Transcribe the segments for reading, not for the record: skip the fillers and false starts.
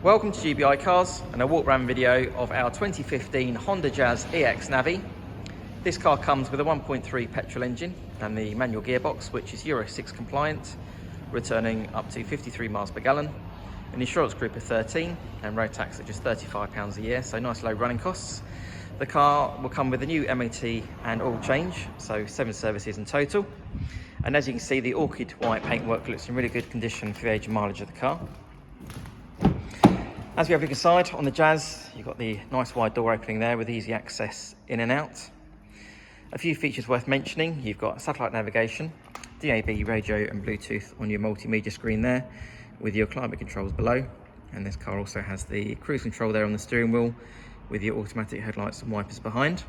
Welcome to GBI Cars and a walk around video of our 2015 Honda Jazz EX Navi. This car comes with a 1.3 petrol engine and the manual gearbox, which is Euro 6 compliant, returning up to 53 miles per gallon, an insurance group of 13 and road tax at just £35 a year, so nice low running costs. The car will come with a new MOT and oil change, so 7 services in total. And as you can see, the Orchid White paintwork looks in really good condition for the age and mileage of the car. As we have a look inside, on the Jazz, you've got the nice wide door opening there with easy access in and out. A few features worth mentioning: you've got satellite navigation, DAB radio and Bluetooth on your multimedia screen there, with your climate controls below. And this car also has the cruise control there on the steering wheel, with your automatic headlights and wipers behind.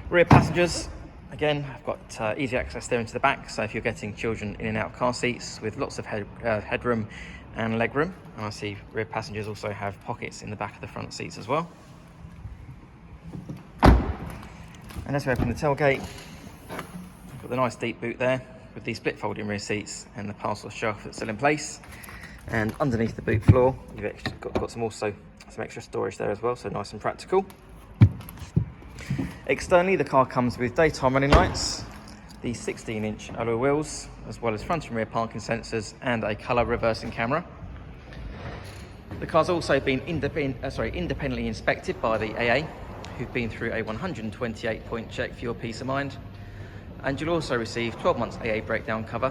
Rear passengers, again, I've got easy access there into the back, so if you're getting children in and out of car seats, with lots of headroom and legroom. And I see rear passengers also have pockets in the back of the front seats as well. And as we open the tailgate, we've got the nice deep boot there with the split folding rear seats and the parcel shelf that's still in place. And underneath the boot floor, you've actually got some extra storage there as well, so nice and practical. Externally, the car comes with daytime running lights, the 16-inch alloy wheels, as well as front and rear parking sensors and a colour reversing camera. The car's also been independently inspected by the AA, who've been through a 128-point check for your peace of mind. And you'll also receive 12 months AA breakdown cover,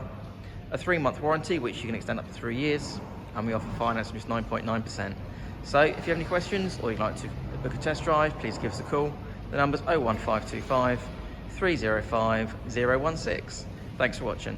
a 3-month warranty, which you can extend up to 3 years, and we offer finance from just 9.9%. So if you have any questions or you'd like to book a test drive, please give us a call. The number's 01525 305 016. Thanks for watching.